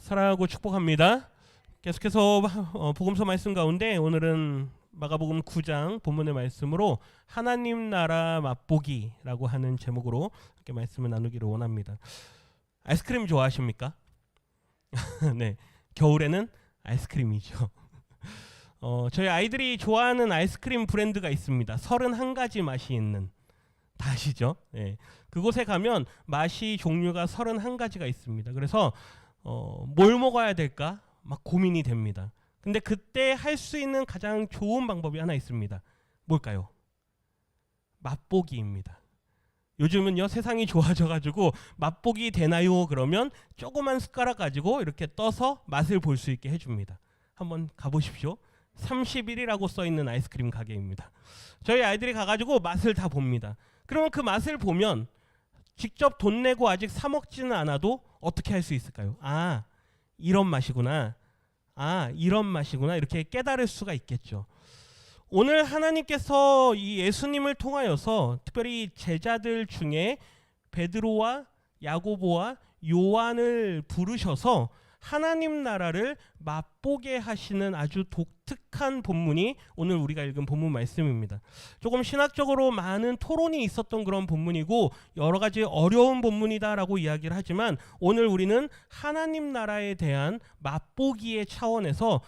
사랑하고 축복합니다. 계속해서 복음서 말씀 가운데 오늘은 마가복음 9장 본문의 말씀으로 하나님 나라 맛보기라고 하는 제목으로 이렇게 말씀을 나누기를 원합니다. 아이스크림 좋아하십니까? 네, 겨울에는 아이스크림이죠. 저희 아이들이 좋아하는 아이스크림 브랜드가 있습니다. 31가지 맛이 있는. 다 아시죠? 네. 그곳에 가면 맛이 종류가 31가지가 있습니다. 그래서 뭘 먹어야 될까? 막 고민이 됩니다. 근데 그때 할 수 있는 가장 좋은 방법이 하나 있습니다. 뭘까요? 맛보기입니다. 요즘은요 세상이 좋아져가지고 맛보기 되나요? 그러면 조그만 숟가락 가지고 이렇게 떠서 맛을 볼 수 있게 해줍니다. 한번 가보십시오. 30일이라고 써있는 아이스크림 가게입니다. 저희 아이들이 가가지고 맛을 다 봅니다. 그러면 그 맛을 보면 직접 돈 내고 아직 사 먹지는 않아도 어떻게 할 수 있을까요? 아, 이런 맛이구나. 아, 이런 맛이구나. 이렇게 깨달을 수가 있겠죠. 오늘 하나님께서 이 예수님을 통하여서 특별히 제자들 중에 베드로와 야고보와 요한을 부르셔서 하나님 나라를 맛보게 하시는 아주 독특한 본문이 오늘 우리가 읽은 본문 말씀입니다. 조금 신학적으로 많은 토론이 있었던 그런 본문이고 여러 가지 어려운 본문이다라고 이야기를 하지만 오늘 우리는 하나님 나라에 대한 맛보기의 차원에서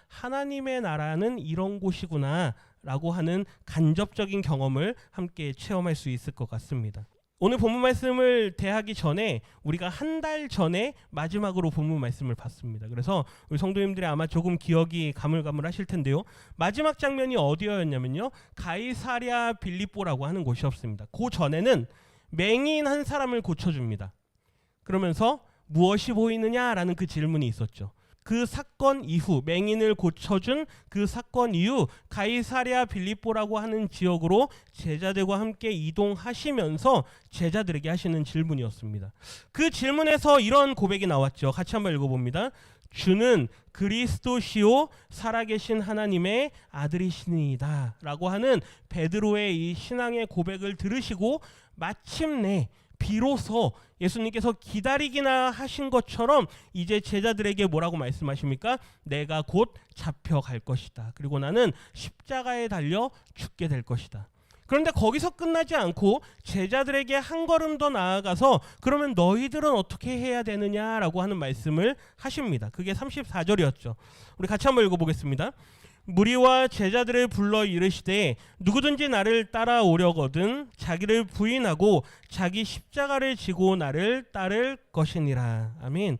하나님의 나라는 이런 곳이구나 라고 하는 간접적인 경험을 함께 체험할 수 있을 것 같습니다. 오늘 본문 말씀을 대하기 전에 우리가 한 달 전에 마지막으로 본문 말씀을 봤습니다. 그래서 우리 성도님들이 아마 조금 기억이 가물가물하실 텐데요. 마지막 장면이 어디였냐면요. 가이사랴 빌립보라고 하는 곳이었습니다. 그 전에는 맹인 한 사람을 고쳐줍니다. 그러면서 무엇이 보이느냐라는 그 질문이 있었죠. 그 사건 이후 맹인을 고쳐준 그 사건 이후 가이사랴 빌립보라고 하는 지역으로 제자들과 함께 이동하시면서 제자들에게 하시는 질문이었습니다. 그 질문에서 이런 고백이 나왔죠. 같이 한번 읽어봅니다. 주는 그리스도시요 살아계신 하나님의 아들이시니이다 라고 하는 베드로의 이 신앙의 고백을 들으시고 마침내 비로소 예수님께서 기다리기나 하신 것처럼 이제 제자들에게 뭐라고 말씀하십니까? 내가 곧 잡혀갈 것이다. 그리고 나는 십자가에 달려 죽게 될 것이다. 그런데 거기서 끝나지 않고 제자들에게 한 걸음 더 나아가서 그러면 너희들은 어떻게 해야 되느냐라고 하는 말씀을 하십니다. 그게 34절이었죠. 우리 같이 한번 읽어보겠습니다. 무리와 제자들을 불러 이르시되 누구든지 나를 따라오려거든 자기를 부인하고 자기 십자가를 지고 나를 따를 것이니라. 아멘.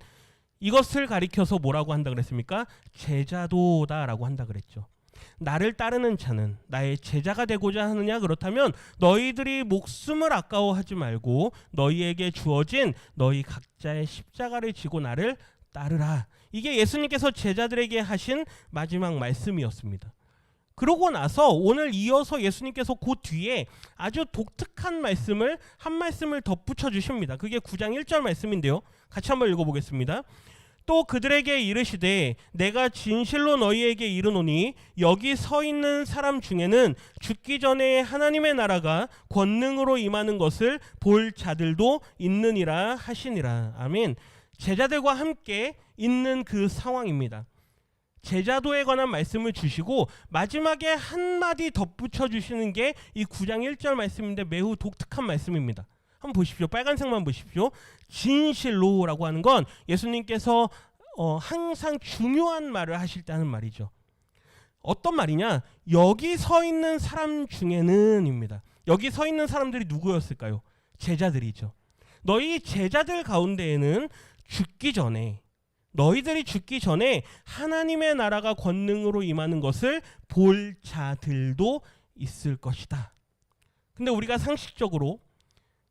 이것을 가리켜서 뭐라고 한다 그랬습니까? 제자도다라고 한다 그랬죠. 나를 따르는 자는 나의 제자가 되고자 하느냐? 그렇다면 너희들이 목숨을 아까워하지 말고 너희에게 주어진 너희 각자의 십자가를 지고 나를 따르라. 이게 예수님께서 제자들에게 하신 마지막 말씀이었습니다. 그러고 나서 오늘 이어서 예수님께서 그 뒤에 아주 독특한 말씀을 한 말씀을 덧붙여 주십니다. 그게 9장 1절 말씀인데요. 같이 한번 읽어보겠습니다. 또 그들에게 이르시되 내가 진실로 너희에게 이르노니 여기 서 있는 사람 중에는 죽기 전에 하나님의 나라가 권능으로 임하는 것을 볼 자들도 있느니라 하시니라. 아멘. 제자들과 함께 있는 그 상황입니다. 제자도에 관한 말씀을 주시고 마지막에 한마디 덧붙여 주시는 게 이 9장 1절 말씀인데 매우 독특한 말씀입니다. 한번 보십시오. 빨간색만 보십시오. 진실로라고 하는 건 예수님께서 항상 중요한 말을 하실 때 하는 말이죠. 어떤 말이냐? 여기 서 있는 사람 중에는 입니다. 여기 서 있는 사람들이 누구였을까요? 제자들이죠. 너희 제자들 가운데에는 너희들이 죽기 전에 하나님의 나라가 권능으로 임하는 것을 볼 자들도 있을 것이다. 근데 우리가 상식적으로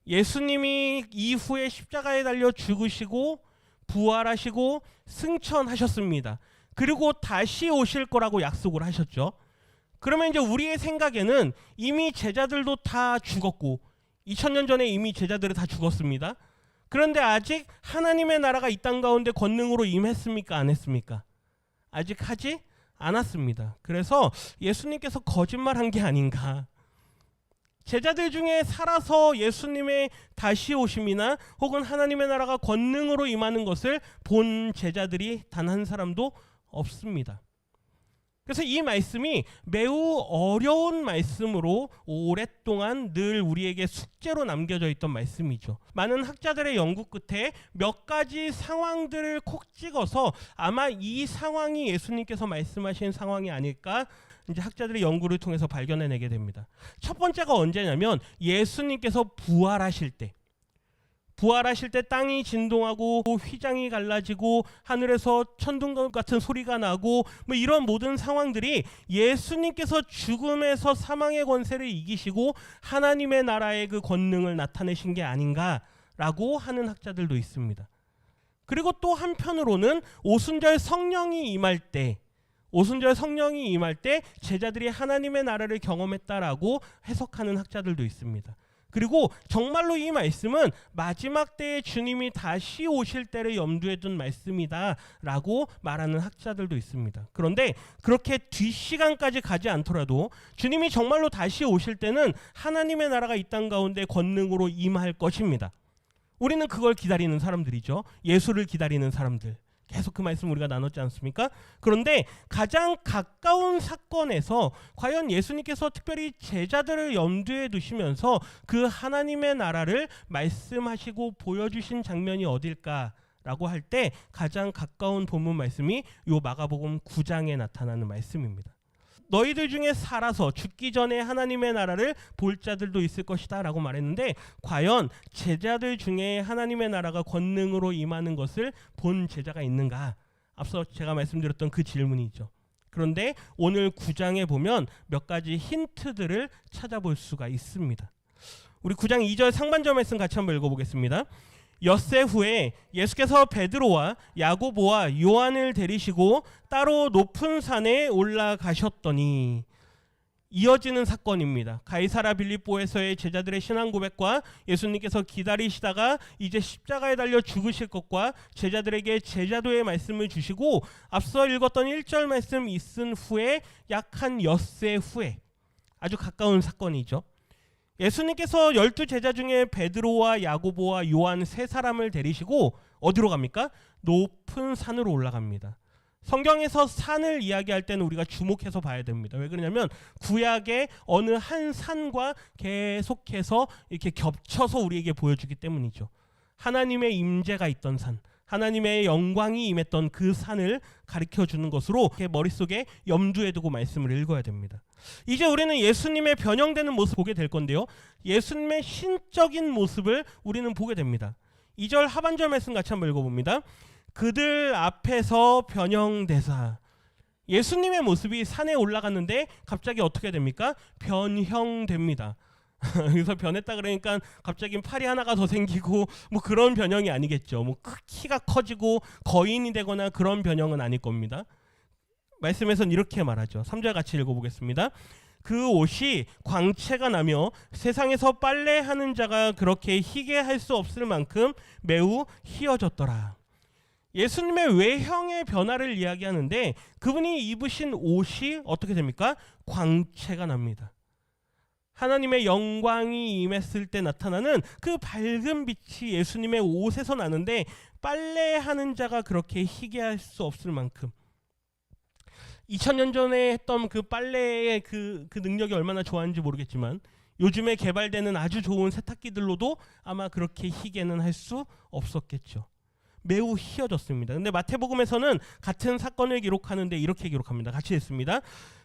예수님이 이후에 십자가에 달려 죽으시고 부활하시고 승천하셨습니다. 그리고 다시 오실 거라고 약속을 하셨죠. 그러면 이제 우리의 생각에는 이미 제자들도 다 죽었고 2000년 전에 이미 제자들은 다 죽었습니다. 그런데 아직 하나님의 나라가 이 땅 가운데 권능으로 임했습니까? 안 했습니까? 아직 하지 않았습니다. 그래서 예수님께서 거짓말한 게 아닌가. 제자들 중에 살아서 예수님의 다시 오심이나 혹은 하나님의 나라가 권능으로 임하는 것을 본 제자들이 단 한 사람도 없습니다. 그래서 이 말씀이 매우 어려운 말씀으로 오랫동안 늘 우리에게 숙제로 남겨져 있던 말씀이죠. 많은 학자들의 연구 끝에 몇 가지 상황들을 콕 찍어서 아마 이 상황이 예수님께서 말씀하신 상황이 아닐까 이제 학자들의 연구를 통해서 발견해내게 됩니다. 첫 번째가 언제냐면 예수님께서 부활하실 때 땅이 진동하고 휘장이 갈라지고 하늘에서 천둥 같은 소리가 나고 뭐 이런 모든 상황들이 예수님께서 죽음에서 사망의 권세를 이기시고 하나님의 나라의 그 권능을 나타내신 게 아닌가라고 하는 학자들도 있습니다. 그리고 또 한편으로는 오순절 성령이 임할 때 제자들이 하나님의 나라를 경험했다라고 해석하는 학자들도 있습니다. 그리고 정말로 이 말씀은 마지막 때에 주님이 다시 오실 때를 염두에 둔 말씀이다라고 말하는 학자들도 있습니다. 그런데 그렇게 뒷시간까지 가지 않더라도 주님이 정말로 다시 오실 때는 하나님의 나라가 이 땅 가운데 권능으로 임할 것입니다. 우리는 그걸 기다리는 사람들이죠. 예수를 기다리는 사람들. 계속 그 말씀 우리가 나눴지 않습니까? 그런데 가장 가까운 사건에서 과연 예수님께서 특별히 제자들을 염두에 두시면서 그 하나님의 나라를 말씀하시고 보여주신 장면이 어딜까라고 할 때 가장 가까운 본문 말씀이 요 마가복음 9장에 나타나는 말씀입니다. 너희들 중에 살아서 죽기 전에 하나님의 나라를 볼 자들도 있을 것이다 라고 말했는데 과연 제자들 중에 하나님의 나라가 권능으로 임하는 것을 본 제자가 있는가? 앞서 제가 말씀드렸던 그 질문이죠. 그런데 오늘 9장에 보면 몇 가지 힌트들을 찾아볼 수가 있습니다. 우리 9장 2절 상반절 말씀 같이 한번 읽어보겠습니다. 엿새 후에 예수께서 베드로와 야고보와 요한을 데리시고 따로 높은 산에 올라가셨더니 이어지는 사건입니다. 가이사랴 빌립보에서의 제자들의 신앙 고백과 예수님께서 기다리시다가 이제 십자가에 달려 죽으실 것과 제자들에게 제자도의 말씀을 주시고 앞서 읽었던 1절 말씀 있은 후에 약 한 엿새 후에 아주 가까운 사건이죠. 예수님께서 12제자 중에 베드로와 야고보와 요한 세 사람을 데리시고 어디로 갑니까? 높은 산으로 올라갑니다. 성경에서 산을 이야기할 때는 우리가 주목해서 봐야 됩니다. 왜 그러냐면 구약의 어느 한 산과 계속해서 이렇게 겹쳐서 우리에게 보여주기 때문이죠. 하나님의 임재가 있던 산, 하나님의 영광이 임했던 그 산을 가르쳐주는 것으로 머릿속에 염두에 두고 말씀을 읽어야 됩니다. 이제 우리는 예수님의 변형되는 모습을 보게 될 건데요. 예수님의 신적인 모습을 우리는 보게 됩니다. 2절 하반절 말씀 같이 한번 읽어봅니다. 그들 앞에서 변형되사. 예수님의 모습이 산에 올라갔는데 갑자기 어떻게 됩니까? 변형됩니다. 그래서 변했다 그러니까 갑자기 팔이 하나가 더 생기고 뭐 그런 변형이 아니겠죠. 뭐 키가 커지고 거인이 되거나 그런 변형은 아닐 겁니다. 말씀에서는 이렇게 말하죠. 3절 같이 읽어보겠습니다. 그 옷이 광채가 나며 세상에서 빨래하는 자가 그렇게 희게 할 수 없을 만큼 매우 희어졌더라. 예수님의 외형의 변화를 이야기하는데 그분이 입으신 옷이 어떻게 됩니까? 광채가 납니다. 하나님의 영광이 임했을 때 나타나는 그 밝은 빛이 예수님의 옷에서 나는데 빨래하는 자가 그렇게 희게 할 수 없을 만큼 2000년 전에 했던 그 빨래의 그 능력이 얼마나 좋았는지 모르겠지만 요즘에 개발되는 아주 좋은 세탁기들로도 아마 그렇게 희게는 할 수 없었겠죠. 매우 희어졌습니다. 근데 마태복음에서는 같은 사건을 기록하는데 이렇게 기록합니다. 같이 읽습니다.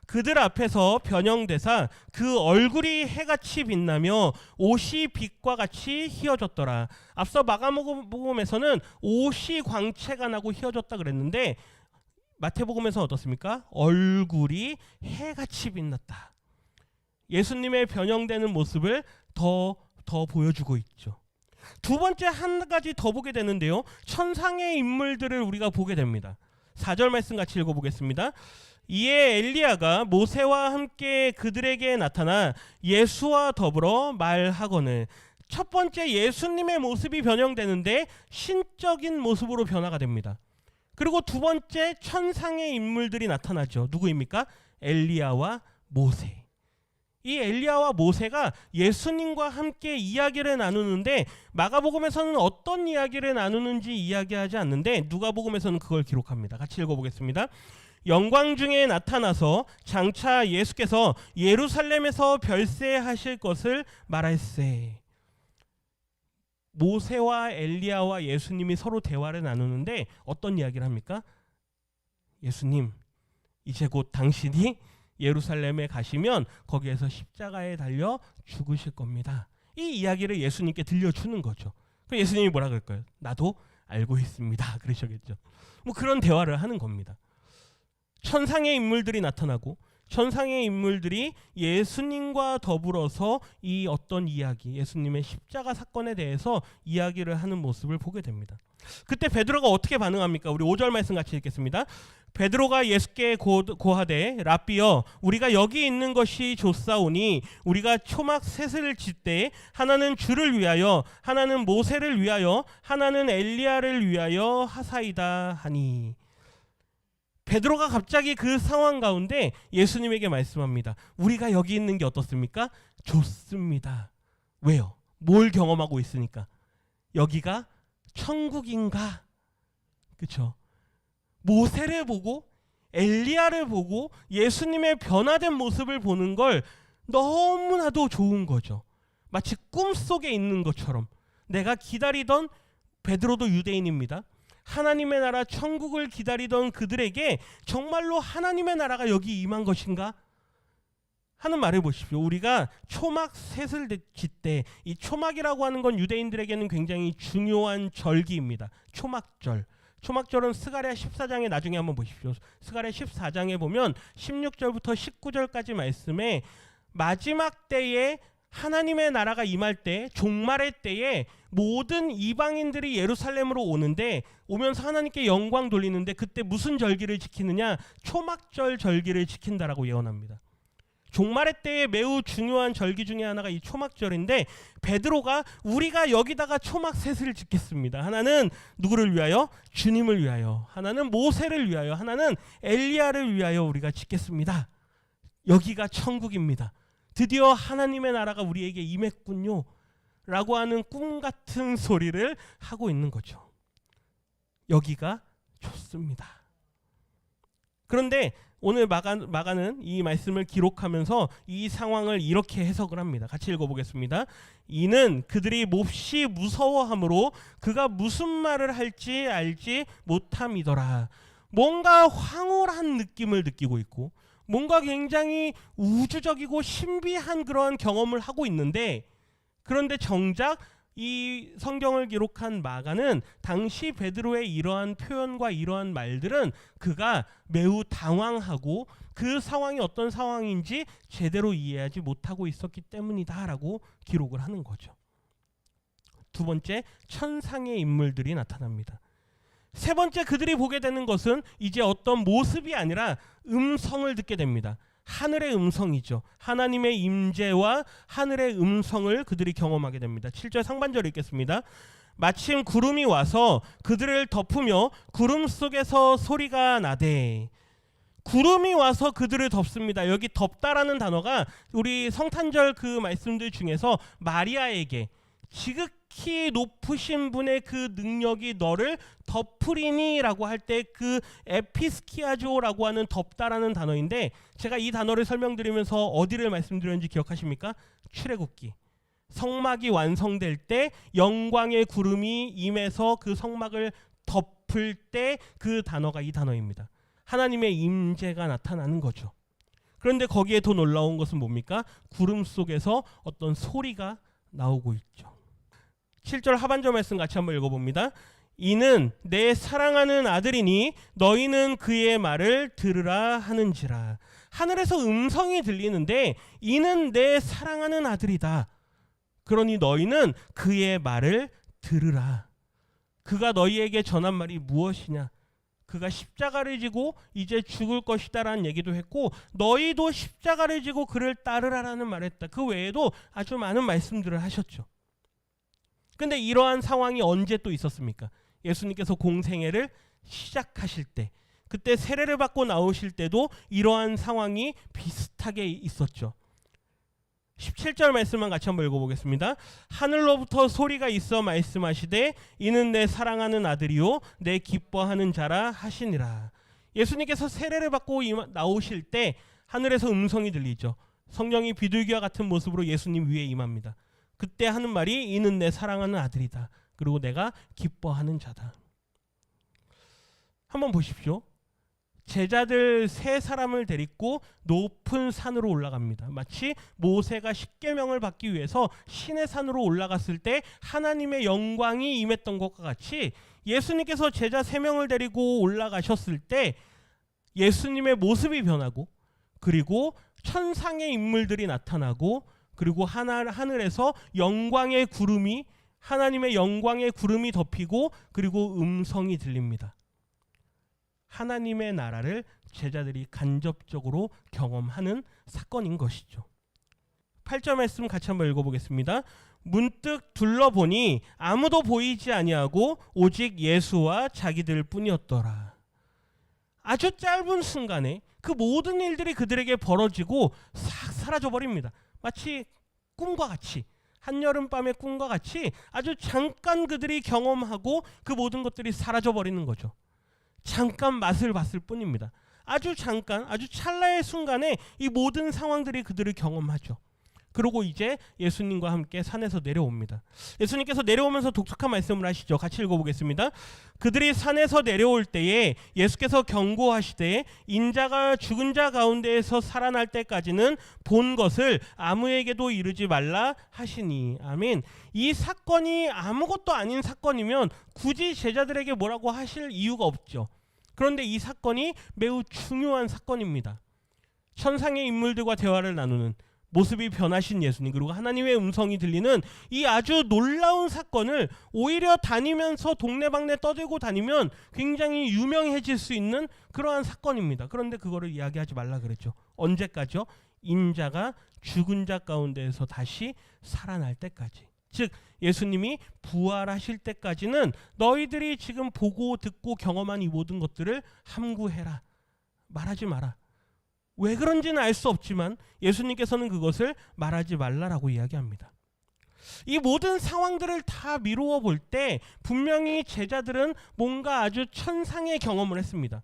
그들 앞에서 변형되사 그 얼굴이 해같이 빛나며 옷이 빛과 같이 희어졌더라. 앞서 마가복음에서는 옷이 광채가 나고 희어졌다 그랬는데 마태복음에서는 어떻습니까? 얼굴이 해같이 빛났다. 예수님의 변형되는 모습을 더 보여주고 있죠. 두 번째 한 가지 더 보게 되는데요. 천상의 인물들을 우리가 보게 됩니다. 4절 말씀 같이 읽어보겠습니다. 이에 엘리야가 모세와 함께 그들에게 나타나 예수와 더불어 말하거늘. 첫 번째 예수님의 모습이 변형되는데 신적인 모습으로 변화가 됩니다. 그리고 두 번째 천상의 인물들이 나타나죠. 누구입니까? 엘리야와 모세. 이 엘리야와 모세가 예수님과 함께 이야기를 나누는데 마가복음에서는 어떤 이야기를 나누는지 이야기하지 않는데 누가복음에서는 그걸 기록합니다. 같이 읽어보겠습니다. 영광 중에 나타나서 장차 예수께서 예루살렘에서 별세하실 것을 말할세. 모세와 엘리야와 예수님이 서로 대화를 나누는데 어떤 이야기를 합니까? 예수님, 이제 곧 당신이 예루살렘에 가시면 거기에서 십자가에 달려 죽으실 겁니다. 이 이야기를 예수님께 들려주는 거죠. 그럼 예수님이 뭐라 그럴까요? 나도 알고 있습니다. 그러셨겠죠. 뭐 그런 대화를 하는 겁니다. 천상의 인물들이 나타나고 천상의 인물들이 예수님과 더불어서 이 어떤 이야기, 예수님의 십자가 사건에 대해서 이야기를 하는 모습을 보게 됩니다. 그때 베드로가 어떻게 반응합니까? 우리 5절 말씀 같이 읽겠습니다. 베드로가 예수께 고하되 랍비여 우리가 여기 있는 것이 좋사오니 우리가 초막 셋을 짓되 하나는 주를 위하여 하나는 모세를 위하여 하나는 엘리야를 위하여 하사이다 하니. 베드로가 갑자기 그 상황 가운데 예수님에게 말씀합니다. 우리가 여기 있는 게 어떻습니까? 좋습니다. 왜요? 뭘 경험하고 있으니까? 여기가 천국인가? 그렇죠? 모세를 보고 엘리야를 보고 예수님의 변화된 모습을 보는 걸 너무나도 좋은 거죠. 마치 꿈속에 있는 것처럼. 내가 기다리던, 베드로도 유대인입니다. 하나님의 나라 천국을 기다리던 그들에게 정말로 하나님의 나라가 여기 임한 것인가 하는 말을 보십시오. 우리가 초막 셋을 짓되, 이 초막이라고 하는 건 유대인들에게는 굉장히 중요한 절기입니다. 초막절. 초막절은 스가랴 14장에 나중에 한번 보십시오. 스가랴 14장에 보면 16절부터 19절까지 말씀에 마지막 때에 하나님의 나라가 임할 때, 종말의 때에 모든 이방인들이 예루살렘으로 오는데, 오면서 하나님께 영광 돌리는데 그때 무슨 절기를 지키느냐? 초막절 절기를 지킨다라고 예언합니다. 종말의 때에 매우 중요한 절기 중에 하나가 이 초막절인데, 베드로가 우리가 여기다가 초막 셋을 짓겠습니다. 하나는 누구를 위하여? 주님을 위하여. 하나는 모세를 위하여. 하나는 엘리야를 위하여 우리가 짓겠습니다. 여기가 천국입니다. 드디어 하나님의 나라가 우리에게 임했군요 라고 하는 꿈같은 소리를 하고 있는 거죠. 여기가 좋습니다. 그런데 오늘 마가는 이 말씀을 기록하면서 이 상황을 이렇게 해석을 합니다. 같이 읽어보겠습니다. 이는 그들이 몹시 무서워함으로 그가 무슨 말을 할지 알지 못함이더라. 뭔가 황홀한 느낌을 느끼고 있고 뭔가 굉장히 우주적이고 신비한 그러한 경험을 하고 있는데, 그런데 정작 이 성경을 기록한 마가는 당시 베드로의 이러한 표현과 이러한 말들은 그가 매우 당황하고 그 상황이 어떤 상황인지 제대로 이해하지 못하고 있었기 때문이다라고 기록을 하는 거죠. 두 번째, 천상의 인물들이 나타납니다. 세 번째, 그들이 보게 되는 것은 이제 어떤 모습이 아니라 음성을 듣게 됩니다. 하늘의 음성이죠. 하나님의 임재와 하늘의 음성을 그들이 경험하게 됩니다. 7절 상반절 읽겠습니다. 마침 구름이 와서 그들을 덮으며 구름 속에서 소리가 나되. 구름이 와서 그들을 덮습니다. 여기 덮다라는 단어가 우리 성탄절 그 말씀들 중에서 마리아에게 지극히 높으신 분의 그 능력이 너를 덮으리니 라고 할 때 그 에피스키아조라고 하는 덮다라는 단어인데, 제가 이 단어를 설명드리면서 어디를 말씀드렸는지 기억하십니까? 출애굽기. 성막이 완성될 때 영광의 구름이 임해서 그 성막을 덮을 때 그 단어가 이 단어입니다. 하나님의 임재가 나타나는 거죠. 그런데 거기에 더 놀라운 것은 뭡니까? 구름 속에서 어떤 소리가 나오고 있죠. 7절 하반절 말씀 같이 한번 읽어봅니다. 이는 내 사랑하는 아들이니 너희는 그의 말을 들으라 하는지라. 하늘에서 음성이 들리는데 이는 내 사랑하는 아들이다. 그러니 너희는 그의 말을 들으라. 그가 너희에게 전한 말이 무엇이냐? 그가 십자가를 지고 이제 죽을 것이다라는 얘기도 했고, 너희도 십자가를 지고 그를 따르라라는 말을 했다. 그 외에도 아주 많은 말씀들을 하셨죠. 근데 이러한 상황이 언제 또 있었습니까? 예수님께서 공생애를 시작하실 때, 그때 세례를 받고 나오실 때도 이러한 상황이 비슷하게 있었죠. 17절 말씀만 같이 한번 읽어보겠습니다. 하늘로부터 소리가 있어 말씀하시되 이는 내 사랑하는 아들이요 내 기뻐하는 자라 하시니라. 예수님께서 세례를 받고 나오실 때 하늘에서 음성이 들리죠. 성령이 비둘기와 같은 모습으로 예수님 위에 임합니다. 그때 하는 말이 이는 내 사랑하는 아들이다. 그리고 내가 기뻐하는 자다. 한번 보십시오. 제자들 세 사람을 데리고 높은 산으로 올라갑니다. 마치 모세가 십계명을 받기 위해서 신의 산으로 올라갔을 때 하나님의 영광이 임했던 것과 같이 예수님께서 제자 세 명을 데리고 올라가셨을 때 예수님의 모습이 변하고 그리고 천상의 인물들이 나타나고 그리고 하늘에서 영광의 구름이 하나님의 영광의 구름이 덮이고 그리고 음성이 들립니다. 하나님의 나라를 제자들이 간접적으로 경험하는 사건인 것이죠. 8절 말씀 같이 한번 읽어보겠습니다. 문득 둘러보니 아무도 보이지 아니하고 오직 예수와 자기들 뿐이었더라. 아주 짧은 순간에 그 모든 일들이 그들에게 벌어지고 싹 사라져버립니다. 마치 꿈과 같이, 한여름밤의 꿈과 같이 아주 잠깐 그들이 경험하고 그 모든 것들이 사라져버리는 거죠. 잠깐 맛을 봤을 뿐입니다. 아주 잠깐, 아주 찰나의 순간에 이 모든 상황들이 그들을 경험하죠. 그리고 이제 예수님과 함께 산에서 내려옵니다. 예수님께서 내려오면서 독특한 말씀을 하시죠. 같이 읽어보겠습니다. 그들이 산에서 내려올 때에 예수께서 경고하시되 인자가 죽은 자 가운데에서 살아날 때까지는 본 것을 아무에게도 이르지 말라 하시니. 아멘. 이 사건이 아무것도 아닌 사건이면 굳이 제자들에게 뭐라고 하실 이유가 없죠. 그런데 이 사건이 매우 중요한 사건입니다. 천상의 인물들과 대화를 나누는 모습이 변하신 예수님 그리고 하나님의 음성이 들리는 이 아주 놀라운 사건을 오히려 다니면서 동네방네 떠들고 다니면 굉장히 유명해질 수 있는 그러한 사건입니다. 그런데 그거를 이야기하지 말라 그랬죠. 언제까지요? 인자가 죽은 자 가운데에서 다시 살아날 때까지. 즉 예수님이 부활하실 때까지는 너희들이 지금 보고 듣고 경험한 이 모든 것들을 함구해라. 말하지 마라. 왜 그런지는 알 수 없지만 예수님께서는 그것을 말하지 말라라고 이야기합니다. 이 모든 상황들을 다 미루어 볼 때 분명히 제자들은 뭔가 아주 천상의 경험을 했습니다.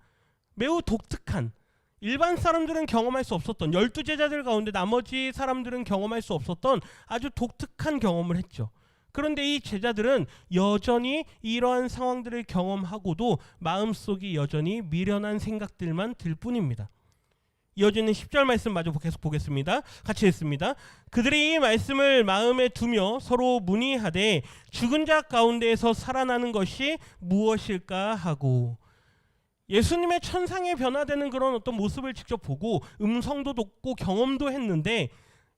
매우 독특한, 일반 사람들은 경험할 수 없었던, 12제자들 가운데 나머지 사람들은 경험할 수 없었던 아주 독특한 경험을 했죠. 그런데 이 제자들은 여전히 이러한 상황들을 경험하고도 마음속이 여전히 미련한 생각들만 들 뿐입니다. 이어지는 10절 말씀 마저 계속 보겠습니다. 같이 읽습니다. 그들이 이 말씀을 마음에 두며 서로 문의하되 죽은 자 가운데에서 살아나는 것이 무엇일까 하고. 예수님의 천상에 변화되는 그런 어떤 모습을 직접 보고 음성도 듣고 경험도 했는데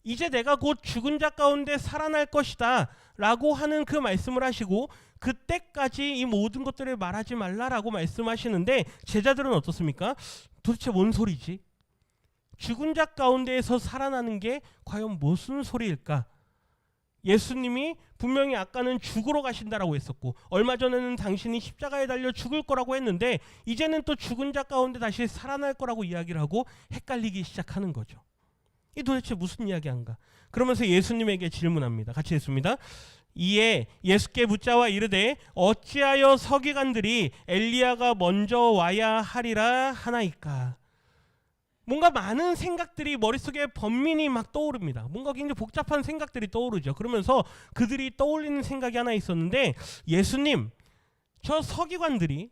이제 내가 곧 죽은 자 가운데 살아날 것이다 라고 하는 그 말씀을 하시고 그때까지 이 모든 것들을 말하지 말라라고 말씀하시는데 제자들은 어떻습니까? 도대체 뭔 소리지? 죽은 자 가운데에서 살아나는 게 과연 무슨 소리일까? 예수님이 분명히 아까는 죽으러 가신다라고 했었고 얼마 전에는 당신이 십자가에 달려 죽을 거라고 했는데 이제는 또 죽은 자 가운데 다시 살아날 거라고 이야기를 하고 헷갈리기 시작하는 거죠. 이 도대체 무슨 이야기인가? 그러면서 예수님에게 질문합니다. 같이 읽습니다. 이에 예수께 묻자와 이르되 어찌하여 서기관들이 엘리야가 먼저 와야 하리라 하나이까? 뭔가 많은 생각들이 머릿속에 번민이 막 떠오릅니다. 뭔가 굉장히 복잡한 생각들이 떠오르죠. 그러면서 그들이 떠올리는 생각이 하나 있었는데 예수님, 저 서기관들이,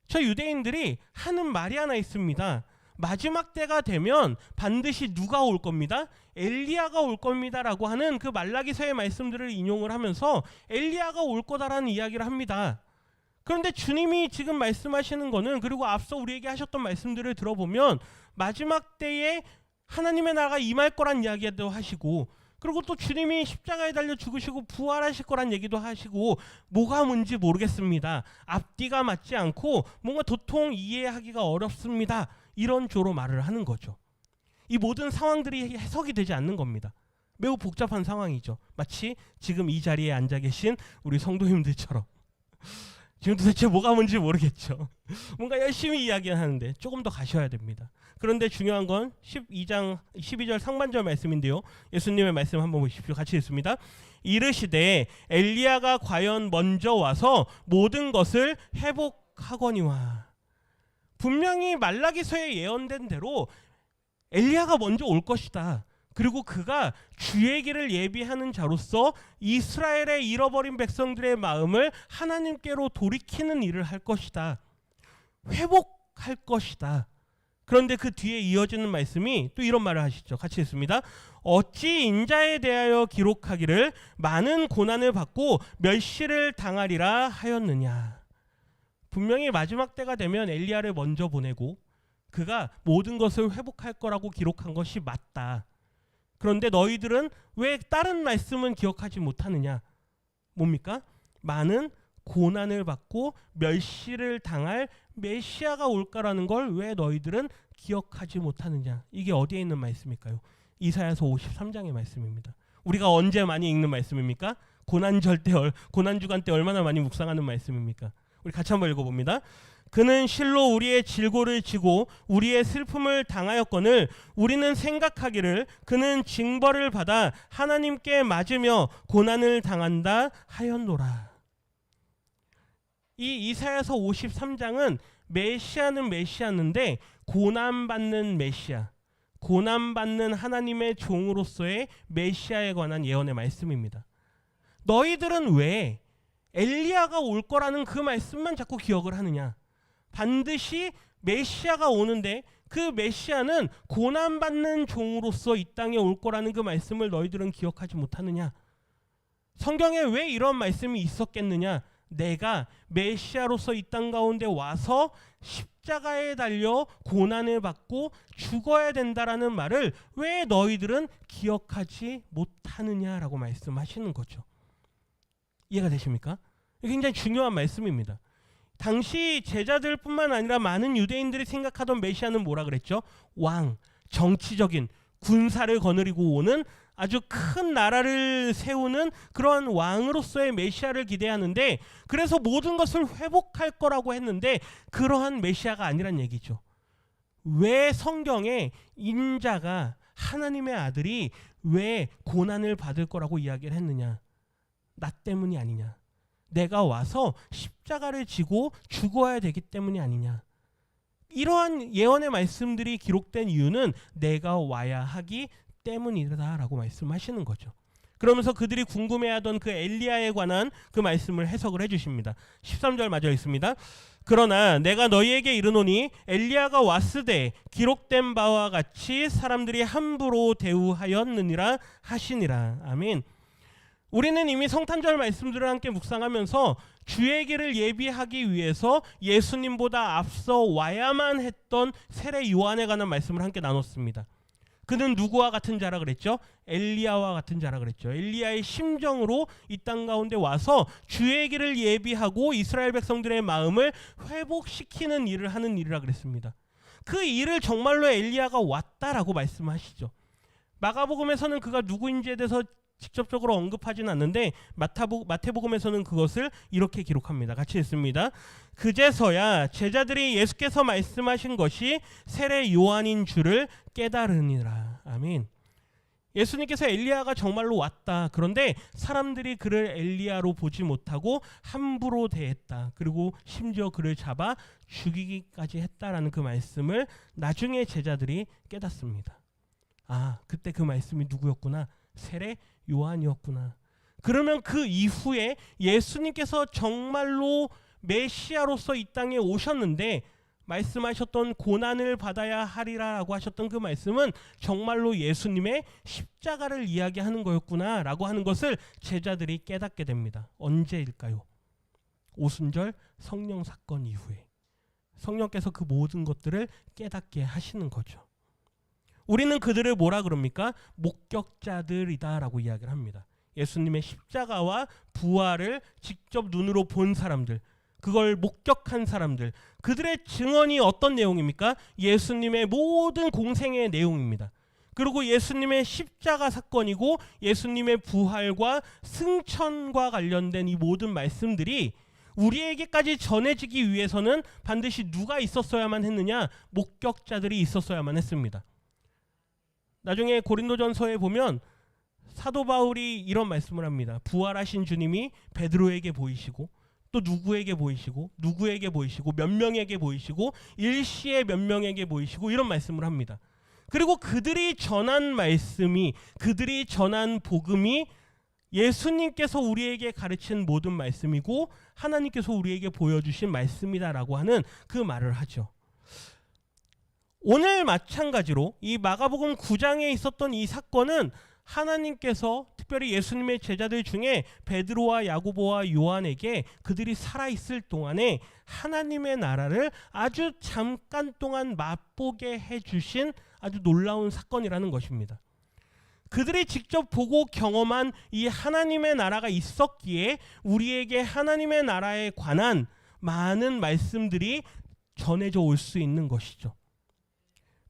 저 유대인들이 하는 말이 하나 있습니다. 마지막 때가 되면 반드시 누가 올 겁니다? 엘리야가 올 겁니다 라고 하는 그 말라기서의 말씀들을 인용을 하면서 엘리야가 올 거다라는 이야기를 합니다. 그런데 주님이 지금 말씀하시는 거는 그리고 앞서 우리에게 하셨던 말씀들을 들어보면 마지막 때에 하나님의 나라가 임할 거란 이야기도 하시고 그리고 또 주님이 십자가에 달려 죽으시고 부활하실 거란 얘기도 하시고 뭐가 뭔지 모르겠습니다. 앞뒤가 맞지 않고 뭔가 도통 이해하기가 어렵습니다. 이런 조로 말을 하는 거죠. 이 모든 상황들이 해석이 되지 않는 겁니다. 매우 복잡한 상황이죠. 마치 지금 이 자리에 앉아 계신 우리 성도님들처럼. 지금 도대체 뭐가 뭔지 모르겠죠. 뭔가 열심히 이야기하는데 조금 더 가셔야 됩니다. 그런데 중요한 건 12절 상반절 말씀인데요. 예수님의 말씀 한번 보십시오. 같이 읽습니다. 이르시되 엘리야가 과연 먼저 와서 모든 것을 회복하거니와. 분명히 말라기서에 예언된 대로 엘리야가 먼저 올 것이다. 그리고 그가 주의 길을 예비하는 자로서 이스라엘의 잃어버린 백성들의 마음을 하나님께로 돌이키는 일을 할 것이다. 회복할 것이다. 그런데 그 뒤에 이어지는 말씀이 또 이런 말을 하시죠. 같이 읽습니다. 어찌 인자에 대하여 기록하기를 많은 고난을 받고 멸시를 당하리라 하였느냐. 분명히 마지막 때가 되면 엘리야를 먼저 보내고 그가 모든 것을 회복할 거라고 기록한 것이 맞다. 그런데 너희들은 왜 다른 말씀은 기억하지 못하느냐? 뭡니까? 많은 고난을 받고 멸시를 당할 메시아가 올까라는 걸 왜 너희들은 기억하지 못하느냐? 이게 어디에 있는 말씀일까요? 이사야서 53장의 말씀입니다. 우리가 언제 많이 읽는 말씀입니까? 고난절 때, 고난주간 때 얼마나 많이 묵상하는 말씀입니까? 우리 같이 한번 읽어봅니다. 그는 실로 우리의 질고를 지고 우리의 슬픔을 당하였거늘 우리는 생각하기를 그는 징벌을 받아 하나님께 맞으며 고난을 당한다 하였노라. 이 이사야서 53장은 메시아는 메시아인데 고난받는 메시아, 고난받는 하나님의 종으로서의 메시아에 관한 예언의 말씀입니다. 너희들은 왜 엘리야가 올 거라는 그 말씀만 자꾸 기억을 하느냐? 반드시 메시아가 오는데 그 메시아는 고난받는 종으로서 이 땅에 올 거라는 그 말씀을 너희들은 기억하지 못하느냐? 성경에 왜 이런 말씀이 있었겠느냐? 내가 메시아로서 이 땅 가운데 와서 십자가에 달려 고난을 받고 죽어야 된다라는 말을 왜 너희들은 기억하지 못하느냐라고 말씀하시는 거죠. 이해가 되십니까? 굉장히 중요한 말씀입니다. 당시 제자들뿐만 아니라 많은 유대인들이 생각하던 메시아는 뭐라 그랬죠? 왕, 정치적인 군사를 거느리고 오는 아주 큰 나라를 세우는 그런 왕으로서의 메시아를 기대하는데, 그래서 모든 것을 회복할 거라고 했는데 그러한 메시아가 아니란 얘기죠. 왜 성경에 인자가, 하나님의 아들이 왜 고난을 받을 거라고 이야기를 했느냐? 나 때문이 아니냐? 내가 와서 십자가를 지고 죽어야 되기 때문이 아니냐? 이러한 예언의 말씀들이 기록된 이유는 내가 와야 하기 때문이다라고 말씀하시는 거죠. 그러면서 그들이 궁금해하던 그 엘리야에 관한 그 말씀을 해석을 해주십니다. 13절 마저 읽습니다. 그러나 내가 너희에게 이르노니 엘리야가 왔으되 기록된 바와 같이 사람들이 함부로 대우하였느니라 하시니라. 아멘. 우리는 이미 성탄절 말씀들을 함께 묵상하면서 주의 길을 예비하기 위해서 예수님보다 앞서 와야만 했던 세례 요한에 관한 말씀을 함께 나눴습니다. 그는 누구와 같은 자라 그랬죠? 엘리야와 같은 자라 그랬죠. 엘리야의 심정으로 이 땅 가운데 와서 주의 길을 예비하고 이스라엘 백성들의 마음을 회복시키는 일을 하는 일이라 그랬습니다. 그 일을 정말로 엘리야가 왔다라고 말씀하시죠. 마가복음에서는 그가 누구인지에 대해서 직접적으로 언급하지는 않는데 마태복음에서는 그것을 이렇게 기록합니다. 같이 읽습니다. 그제서야 제자들이 예수께서 말씀하신 것이 세례 요한인 줄을 깨달으니라. 아멘. 예수님께서 엘리야가 정말로 왔다. 그런데 사람들이 그를 엘리야로 보지 못하고 함부로 대했다. 그리고 심지어 그를 잡아 죽이기까지 했다라는 그 말씀을 나중에 제자들이 깨닫습니다. 아, 그때 그 말씀이 누구였구나? 세례 요한이었구나. 그러면 그 이후에 예수님께서 정말로 메시아로서 이 땅에 오셨는데 말씀하셨던 고난을 받아야 하리라라고 하셨던 그 말씀은 정말로 예수님의 십자가를 이야기하는 거였구나 라고 하는 것을 제자들이 깨닫게 됩니다. 언제일까요? 오순절 성령 사건 이후에 성령께서 그 모든 것들을 깨닫게 하시는 거죠. 우리는 그들을 뭐라 그럽니까? 목격자들이다라고 이야기를 합니다. 예수님의 십자가와 부활을 직접 눈으로 본 사람들, 그걸 목격한 사람들, 그들의 증언이 어떤 내용입니까? 예수님의 모든 공생의 내용입니다. 그리고 예수님의 십자가 사건이고 예수님의 부활과 승천과 관련된 이 모든 말씀들이 우리에게까지 전해지기 위해서는 반드시 누가 있었어야만 했느냐? 목격자들이 있었어야만 했습니다. 나중에 고린도전서에 보면 사도 바울이 이런 말씀을 합니다. 부활하신 주님이 베드로에게 보이시고 또 누구에게 보이시고 누구에게 보이시고 몇 명에게 보이시고 일시에 몇 명에게 보이시고 이런 말씀을 합니다. 그리고 그들이 전한 말씀이, 그들이 전한 복음이 예수님께서 우리에게 가르친 모든 말씀이고 하나님께서 우리에게 보여주신 말씀이다라고 하는 그 말을 하죠. 오늘 마찬가지로 이 마가복음 9장에 있었던 이 사건은 하나님께서 특별히 예수님의 제자들 중에 베드로와 야고보와 요한에게 그들이 살아있을 동안에 하나님의 나라를 아주 잠깐 동안 맛보게 해주신 아주 놀라운 사건이라는 것입니다. 그들이 직접 보고 경험한 이 하나님의 나라가 있었기에 우리에게 하나님의 나라에 관한 많은 말씀들이 전해져 올 수 있는 것이죠.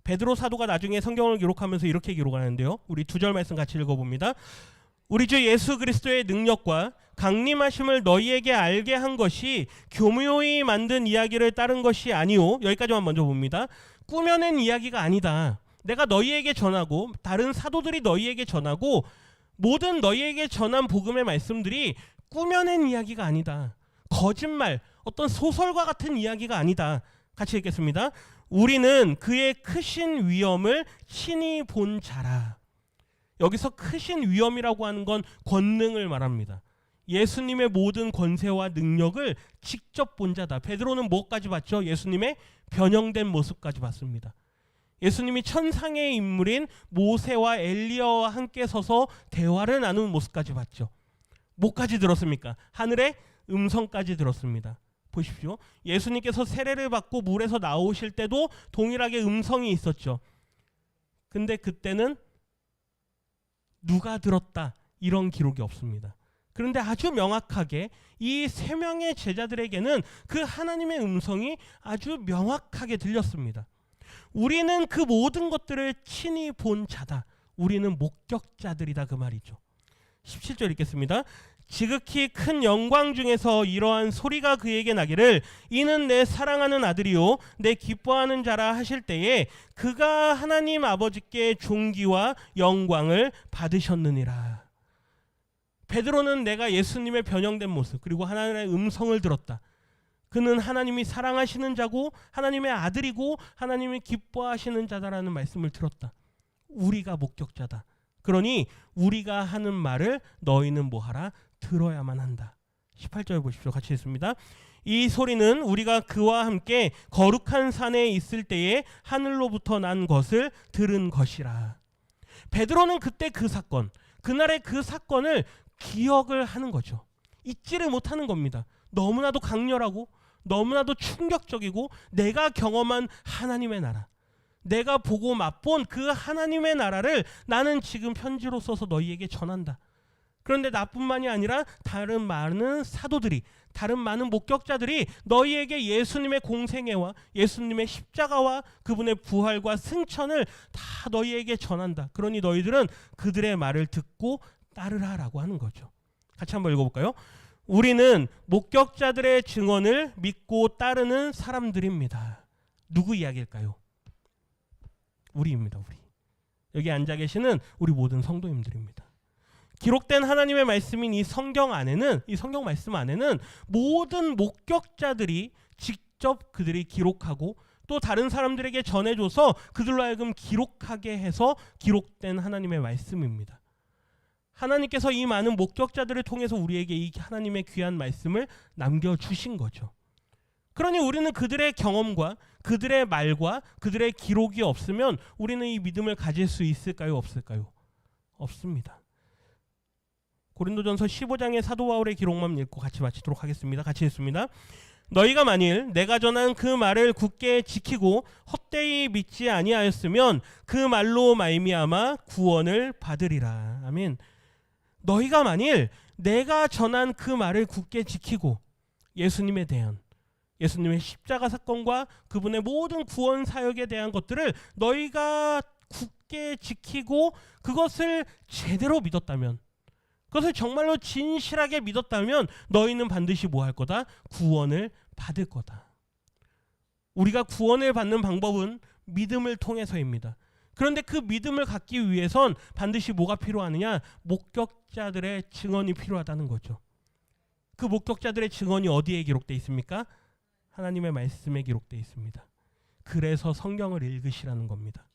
베드로 사도가 나중에 성경을 기록하면서 이렇게 기록하는데요. 우리 2절 말씀 같이 읽어봅니다. 우리 주 예수 그리스도의 능력과 강림하심을 너희에게 알게 한 것이 교묘히 만든 이야기를 따른 것이 아니오. 여기까지만 먼저 봅니다. 꾸며낸 이야기가 아니다. 내가 너희에게 전하고 다른 사도들이 너희에게 전하고 모든 너희에게 전한 복음의 말씀들이 꾸며낸 이야기가 아니다. 거짓말, 어떤 소설과 같은 이야기가 아니다. 같이 읽겠습니다. 우리는 그의 크신 위엄을 친히 본 자라. 여기서 크신 위엄이라고 하는 건 권능을 말합니다. 예수님의 모든 권세와 능력을 직접 본 자다. 베드로는 뭐까지 봤죠? 예수님의 변형된 모습까지 봤습니다. 예수님이 천상의 인물인 모세와 엘리야와 함께 서서 대화를 나누는 모습까지 봤죠. 뭐까지 들었습니까? 하늘의 음성까지 들었습니다. 보십시오. 예수님께서 세례를 받고 물에서 나오실 때도 동일하게 음성이 있었죠. 근데 그때는 누가 들었다 이런 기록이 없습니다. 그런데 아주 명확하게 이 3명의 제자들에게는 그 하나님의 음성이 아주 명확하게 들렸습니다. 우리는 그 모든 것들을 친히 본 자다. 우리는 목격자들이다 그 말이죠. 17절 읽겠습니다. 지극히 큰 영광 중에서 이러한 소리가 그에게 나기를 이는 내 사랑하는 아들이요 내 기뻐하는 자라 하실 때에 그가 하나님 아버지께 존귀와 영광을 받으셨느니라. 베드로는 내가 예수님의 변형된 모습 그리고 하나님의 음성을 들었다. 그는 하나님이 사랑하시는 자고 하나님의 아들이고 하나님이 기뻐하시는 자다라는 말씀을 들었다. 우리가 목격자다. 그러니 우리가 하는 말을 너희는 뭐하라? 들어야만 한다. 18절 보십시오. 같이 읽습니다. 이 소리는 우리가 그와 함께 거룩한 산에 있을 때에 하늘로부터 난 것을 들은 것이라. 베드로는 그때 그 사건, 그날의 그 사건을 기억을 하는 거죠. 잊지를 못하는 겁니다. 너무나도 강렬하고 너무나도 충격적이고 내가 경험한 하나님의 나라, 내가 보고 맛본 그 하나님의 나라를 나는 지금 편지로 써서 너희에게 전한다. 그런데 나뿐만이 아니라 다른 많은 사도들이, 다른 많은 목격자들이 너희에게 예수님의 공생애와 예수님의 십자가와 그분의 부활과 승천을 다 너희에게 전한다. 그러니 너희들은 그들의 말을 듣고 따르라라고 하는 거죠. 같이 한번 읽어볼까요? 우리는 목격자들의 증언을 믿고 따르는 사람들입니다. 누구 이야기일까요? 우리입니다. 우리. 여기 앉아 계시는 우리 모든 성도님들입니다. 기록된 하나님의 말씀인 이 성경 안에는, 이 성경 말씀 안에는 모든 목격자들이 직접 그들이 기록하고 또 다른 사람들에게 전해줘서 그들로 하여금 기록하게 해서 기록된 하나님의 말씀입니다. 하나님께서 이 많은 목격자들을 통해서 우리에게 이 하나님의 귀한 말씀을 남겨주신 거죠. 그러니 우리는 그들의 경험과 그들의 말과 그들의 기록이 없으면 우리는 이 믿음을 가질 수 있을까요? 없을까요? 없습니다. 고린도전서 15장의 사도 바울의 기록만 읽고 같이 마치도록 하겠습니다. 같이 읽습니다. 너희가 만일 내가 전한 그 말을 굳게 지키고 헛되이 믿지 아니하였으면 그 말로 말미암아 구원을 받으리라. 아멘. 너희가 만일 내가 전한 그 말을 굳게 지키고 예수님에 대한, 예수님의 십자가 사건과 그분의 모든 구원 사역에 대한 것들을 너희가 굳게 지키고 그것을 제대로 믿었다면, 그것을 정말로 진실하게 믿었다면 너희는 반드시 뭐 할 거다? 구원을 받을 거다. 우리가 구원을 받는 방법은 믿음을 통해서입니다. 그런데 그 믿음을 갖기 위해선 반드시 뭐가 필요하느냐? 목격자들의 증언이 필요하다는 거죠. 그 목격자들의 증언이 어디에 기록되어 있습니까? 하나님의 말씀에 기록되어 있습니다. 그래서 성경을 읽으시라는 겁니다.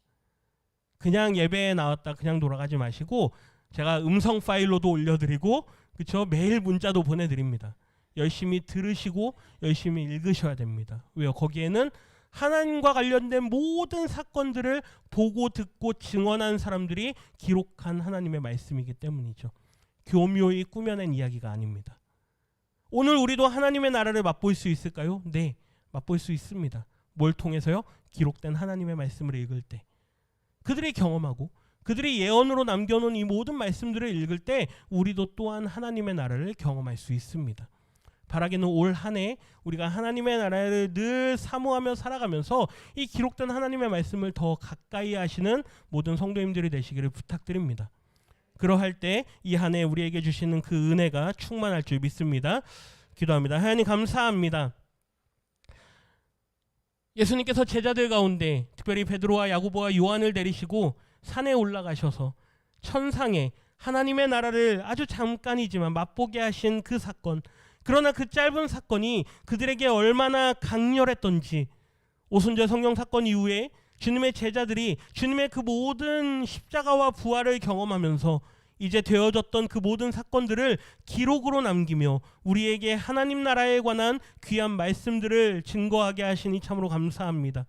그냥 예배에 나왔다 그냥 돌아가지 마시고, 제가 음성 파일로도 올려드리고, 그렇죠? 매일 문자도 보내드립니다. 열심히 들으시고 열심히 읽으셔야 됩니다. 왜요? 거기에는 하나님과 관련된 모든 사건들을 보고 듣고 증언한 사람들이 기록한 하나님의 말씀이기 때문이죠. 교묘히 꾸며낸 이야기가 아닙니다. 오늘 우리도 하나님의 나라를 맛볼 수 있을까요? 네, 맛볼 수 있습니다. 뭘 통해서요? 기록된 하나님의 말씀을 읽을 때. 그들이 경험하고 그들이 예언으로 남겨놓은 이 모든 말씀들을 읽을 때 우리도 또한 하나님의 나라를 경험할 수 있습니다. 바라기는 올 한 해 우리가 하나님의 나라를 늘 사모하며 살아가면서 이 기록된 하나님의 말씀을 더 가까이 하시는 모든 성도님들이 되시기를 부탁드립니다. 그러할 때 이 한 해 우리에게 주시는 그 은혜가 충만할 줄 믿습니다. 기도합니다. 하나님 감사합니다. 예수님께서 제자들 가운데 특별히 베드로와 야고보와 요한을 데리시고 산에 올라가셔서 천상에 하나님의 나라를 아주 잠깐이지만 맛보게 하신 그 사건, 그러나 그 짧은 사건이 그들에게 얼마나 강렬했던지, 오순절 성령 사건 이후에 주님의 제자들이 주님의 그 모든 십자가와 부활을 경험하면서 이제 되어졌던 그 모든 사건들을 기록으로 남기며 우리에게 하나님 나라에 관한 귀한 말씀들을 증거하게 하시니 참으로 감사합니다.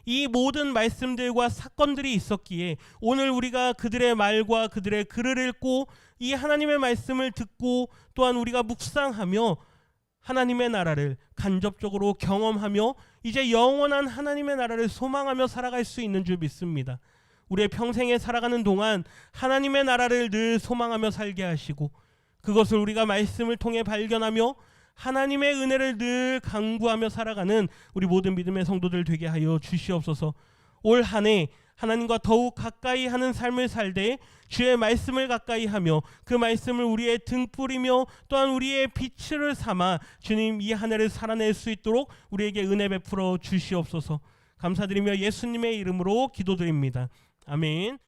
이 모든 말씀들과 사건들이 있었기에 오늘 우리가 그들의 말과 그들의 글을 읽고 이 하나님의 말씀을 듣고 또한 우리가 묵상하며 하나님의 나라를 간접적으로 경험하며 이제 영원한 하나님의 나라를 소망하며 살아갈 수 있는 줄 믿습니다. 우리의 평생에 살아가는 동안 하나님의 나라를 늘 소망하며 살게 하시고 그것을 우리가 말씀을 통해 발견하며 하나님의 은혜를 늘 간구하며 살아가는 우리 모든 믿음의 성도들 되게 하여 주시옵소서. 올 한 해 하나님과 더욱 가까이 하는 삶을 살되 주의 말씀을 가까이 하며 그 말씀을 우리의 등불이며 또한 우리의 빛을 삼아 주님 이 한 해를 살아낼 수 있도록 우리에게 은혜 베풀어 주시옵소서. 감사드리며 예수님의 이름으로 기도드립니다. 아멘.